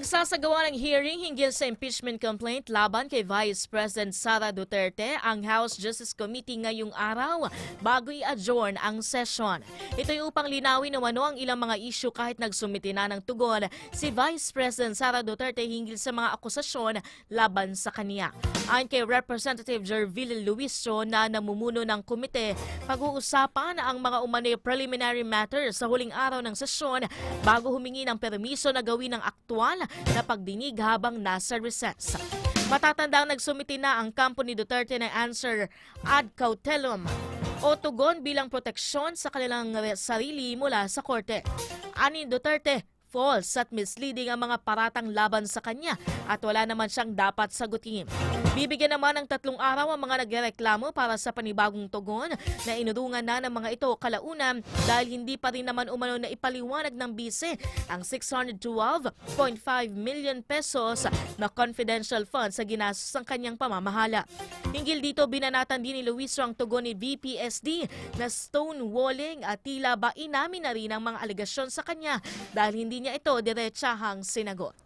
Magsasagawa ng hearing hinggil sa impeachment complaint laban kay Vice President Sara Duterte ang House Justice Committee ngayong araw bago i-adjourn ang session. Ito'y upang linawin umano ang ilang mga isyu kahit nagsumiti na ng tugon si Vice President Sara Duterte hinggil sa mga akusasyon laban sa kaniya. Ayon kay Representative Jervil Luistro na namumuno ng komite, pag-uusapan ang mga umano'y preliminary matters sa huling araw ng sesyon bago humingi ng permiso na gawin ng aktwal na pagdinig habang nasa recess. Matatandang nagsumiti na ang kampo ni Duterte ng answer ad cautelum o tugon bilang proteksyon sa kanilang sarili mula sa korte. Ani Duterte, false at misleading ang mga paratang laban sa kanya at wala naman siyang dapat sagutin. Bibigyan naman ng 3 araw ang mga nagreklamo para sa panibagong tugon na inurungan na ng mga ito kalaunan dahil hindi pa rin naman umano na ipaliwanag ng bise ang 612.5 million pesos na confidential funds sa ginastos ng kanyang pamamahala. Hinggil dito, binanatan din ni Luistro ang tugon ni VPSD na stonewalling at tila ba inamin na rin ang mga alegasyon sa kanya dahil hindi niya ito diretsahang sinagot.